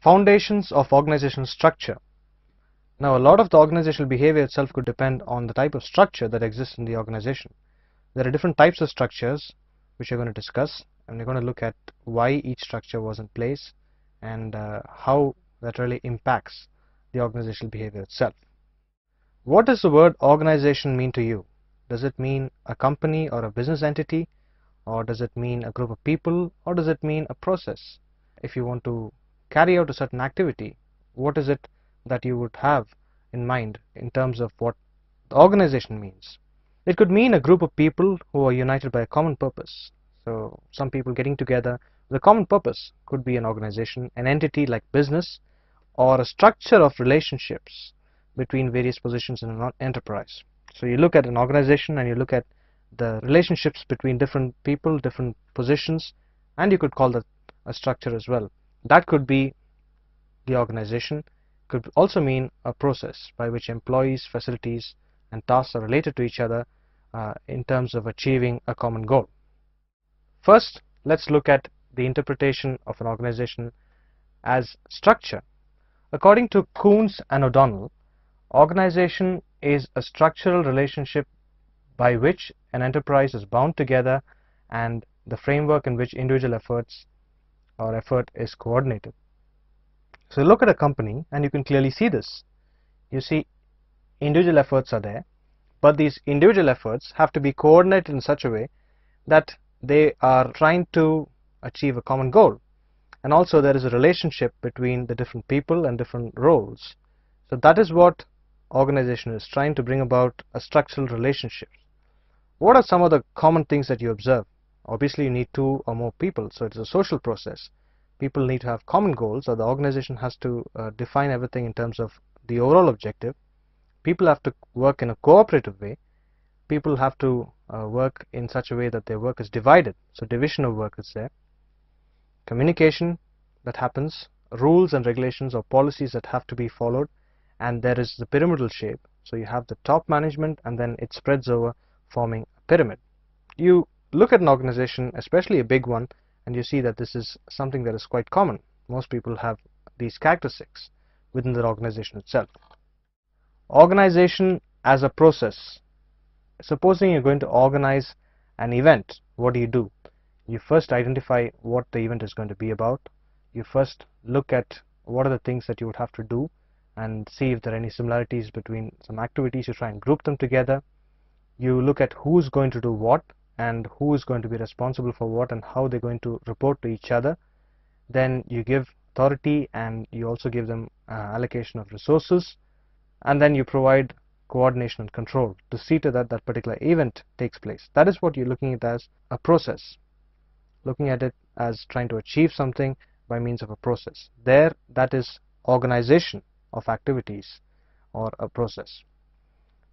Foundations of organizational structure. Now, a lot of the organizational behavior itself could depend on the type of structure that exists in the organization. There are different types of structures which we're going to discuss, and we're going to look at why each structure was in place and how that really impacts the organizational behavior itself. What does the word organization mean to you? Does it mean a company or a business entity, or does it mean a group of people, or does it mean a process? If you want to carry out a certain activity, what is it that you would have in mind in terms of what the organization means? It could mean a group of people who are united by a common purpose. So some people getting together with a common purpose could be an organization, an entity like business, or a structure of relationships between various positions in an enterprise. So you look at an organization and you look at the relationships between different people, different positions, and you could call that a structure as well. That could be the organization. Could also mean a process by which employees, facilities, and tasks are related to each other in terms of achieving a common goal. First, let's look at the interpretation of an organization as structure. According to Coons and O'Donnell, organization is a structural relationship by which an enterprise is bound together and the framework in which individual efforts or effort is coordinated. So look at a company and you can clearly see this. You see individual efforts are there, but these individual efforts have to be coordinated in such a way that they are trying to achieve a common goal. And also there is a relationship between the different people and different roles. So that is what organization is trying to bring about, a structural relationship. What are some of the common things that you observe? Obviously you need two or more people, so it's a social process. People need to have common goals, or the organization has to define everything in terms of the overall objective. People have to work in a cooperative way. People have to work in such a way that their work is divided, so division of work is there. Communication that happens, rules and regulations or policies that have to be followed, and there is the pyramidal shape. So you have the top management and then it spreads over, forming a pyramid. You look at an organization, especially a big one, and you see that this is something that is quite common. Most people have these characteristics within their organization itself. Organization as a process. Supposing you're going to organize an event, what do? You first identify what the event is going to be about. You first look at what are the things that you would have to do and see if there are any similarities between some activities. You try and group them together. You look at who's going to do what and who is going to be responsible for what and how they're going to report to each other. Then you give authority and you also give them allocation of resources, and then you provide coordination and control to see to that that particular event takes place. That is what you're looking at as a process, looking at it as trying to achieve something by means of a process. There, that is organization of activities or a process.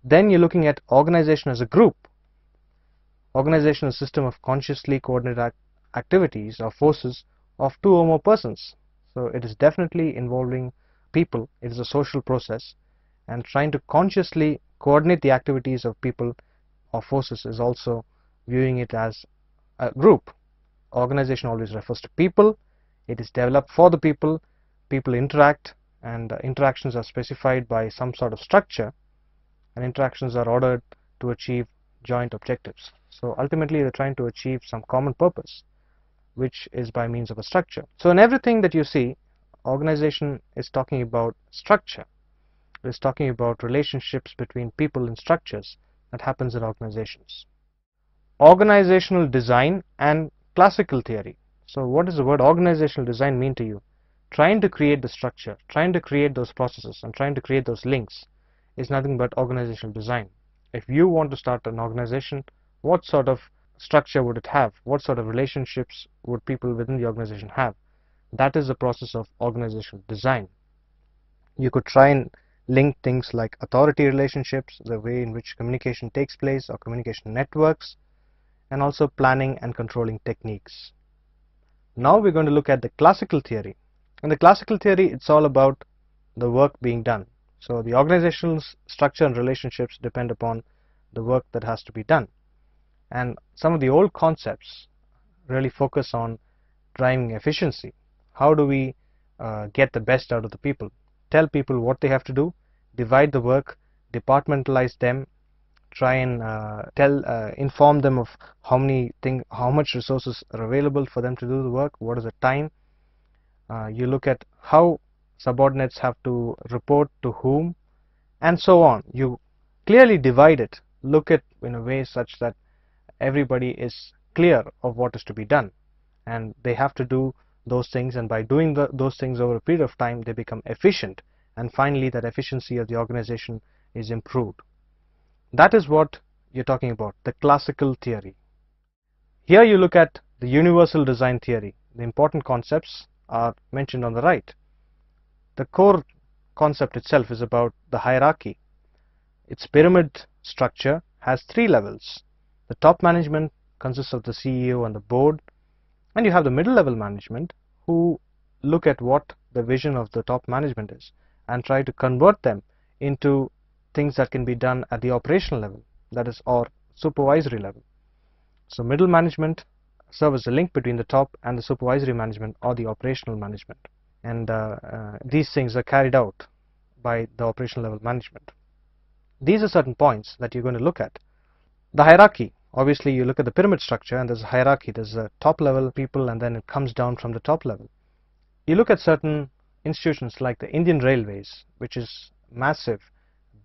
Then you're looking at organization as a group. Organization is a system of consciously coordinated activities or forces of two or more persons. So it is definitely involving people. It is a social process, and trying to consciously coordinate the activities of people or forces is also viewing it as a group. Organization always refers to people. It is developed for the people. People interact, and interactions are specified by some sort of structure, and interactions are ordered to achieve joint objectives. So ultimately they're trying to achieve some common purpose, which is by means of a structure. So in everything that you see, organization is talking about structure. It is talking about relationships between people and structures that happens in organizations. Organizational design and classical theory. So what does the word organizational design mean to you? Trying to create the structure, trying to create those processes, and trying to create those links is nothing but organizational design. If you want to start an organization, what sort of structure would it have? What sort of relationships would people within the organization have? That is the process of organizational design. You could try and link things like authority relationships, the way in which communication takes place, or communication networks, and also planning and controlling techniques. Now we're going to look at the classical theory. In the classical theory, it's all about the work being done. So the organizational structure and relationships depend upon the work that has to be done. And some of the old concepts really focus on driving efficiency. How do we get the best out of the people. Tell people what they have to do, divide the work, departmentalize them, try and inform them of how much resources are available for them to do the work, what is the time. You look at how subordinates have to report to whom, and so on. You clearly divide it, look at in a way such that everybody is clear of what is to be done, and they have to do those things, and by doing those things over a period of time they become efficient, and finally that efficiency of the organization is improved. That is what you're talking about, the classical theory. Here you look at the universal design theory. The important concepts are mentioned on the right. The core concept itself is about the hierarchy. Its pyramid structure has 3 levels. The top management consists of the CEO and the board, and you have the middle level management who look at what the vision of the top management is and try to convert them into things that can be done at the operational level, that is, or supervisory level. So middle management serve as a link between the top and the supervisory management or the operational management, and these things are carried out by the operational level management. These are certain points that you're going to look at. The hierarchy, obviously you look at the pyramid structure and there's a hierarchy, there's a top level people and then it comes down from the top level. You look at certain institutions like the Indian Railways, which is massive,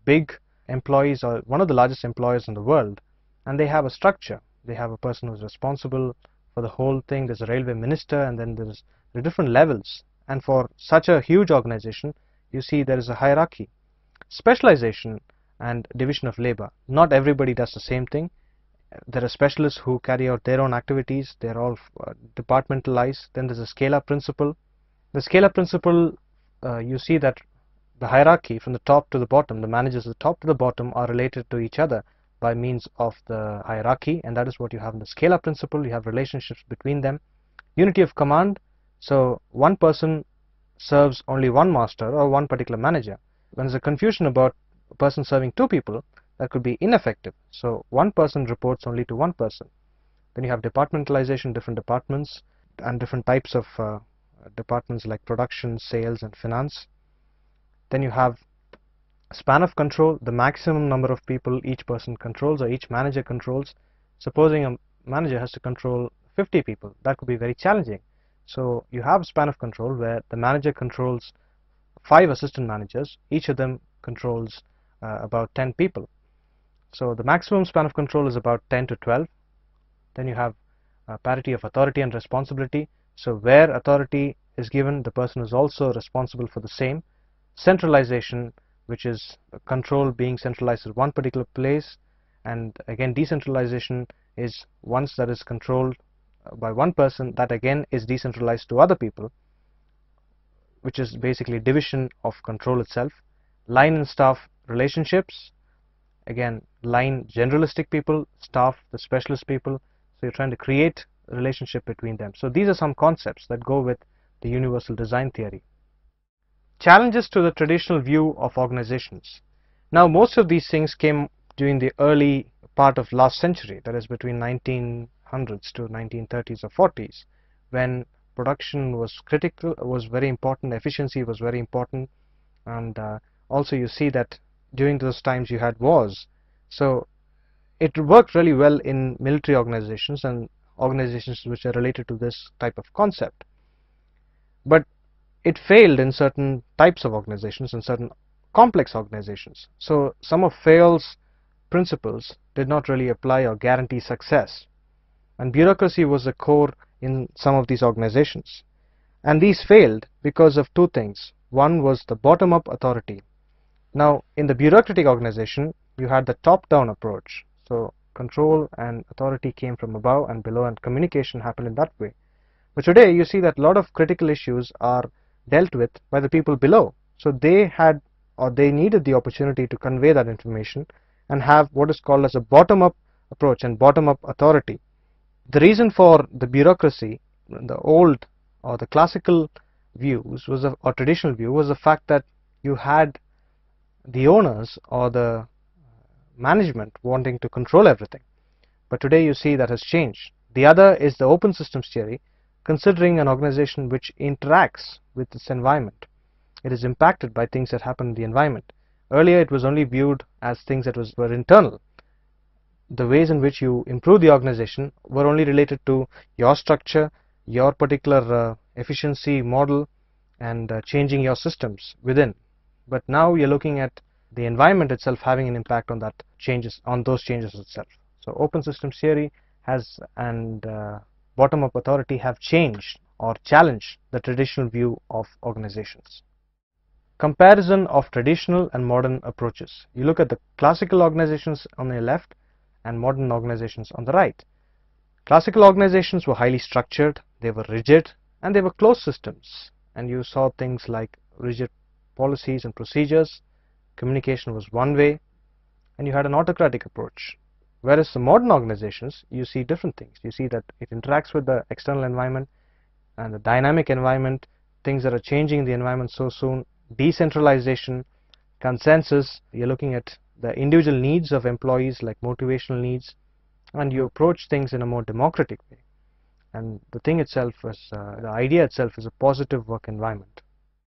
big employees, or one of the largest employers in the world, and they have a structure. They have a person who's responsible for the whole thing. There's a railway minister, and then there are different levels, and for such a huge organization you see there is a hierarchy. Specialization and division of labor. Not everybody does the same thing. There are specialists who carry out their own activities. They're all departmentalized. Then there's a scale-up principle. The scale-up principle, you see that the hierarchy from the top to the bottom, the managers at the top to the bottom are related to each other by means of the hierarchy, and that is what you have in the scale-up principle. You have relationships between them. Unity of command, so one person serves only one master or one particular manager. When there's a confusion about a person serving 2 people, that could be ineffective. So one person reports only to one person. Then you have departmentalization, different departments and different types of departments like production, sales and finance. Then you have span of control, the maximum number of people each person controls or each manager controls. Supposing a manager has to control 50 people, that could be very challenging. So you have a span of control where the manager controls 5 assistant managers, each of them controls about 10 people. So the maximum span of control is about 10 to 12. Then you have parity of authority and responsibility. So where authority is given, the person is also responsible for the same. Centralization, which is control being centralized at one particular place, and again decentralization is once that is controlled by one person, that again is decentralized to other people, which is basically division of control itself. Line and staff relationships, again line generalistic people, staff the specialist people, so you're trying to create a relationship between them. So these are some concepts that go with the universal design theory. Challenges to the traditional view of organizations. Now most of these things came during the early part of last century, that is between 1900s to 1930s or 40s, when production was critical, was very important, efficiency was very important, and also you see that during those times you had wars. So it worked really well in military organizations and organizations which are related to this type of concept. But it failed in certain types of organizations and certain complex organizations. So some of Fayol's principles did not really apply or guarantee success. And bureaucracy was the core in some of these organizations. And these failed because of 2 things. One was the bottom-up authority. Now in the bureaucratic organization you had the top-down approach. So control and authority came from above and below, and communication happened in that way. But today you see that a lot of critical issues are dealt with by the people below. So they had, or they needed the opportunity to convey that information and have what is called as a bottom-up approach and bottom-up authority. The reason for the bureaucracy, the old or the classical views was or traditional view, was the fact that you had the owners or the management wanting to control everything. But today you see that has changed. The other is the open systems theory, considering an organization which interacts with its environment. It is impacted by things that happen in the environment. Earlier it was only viewed as things that were internal. The ways in which you improve the organization were only related to your structure, your particular efficiency model, and changing your systems within. But now you're looking at the environment itself having an impact on those changes itself. So open systems theory and bottom-up authority have changed or challenged the traditional view of organizations. Comparison of traditional and modern approaches. You look at the classical organizations on the left and modern organizations on the right. Classical organizations were highly structured, they were rigid, and they were closed systems. And you saw things like rigid policies and procedures, communication was one way, and you had an autocratic approach. Whereas the modern organizations, you see different things. You see that it interacts with the external environment and the dynamic environment, things that are changing in the environment so soon, decentralization, consensus. You're looking at the individual needs of employees like motivational needs, and you approach things in a more democratic way. And the thing itself is, the idea itself is a positive work environment.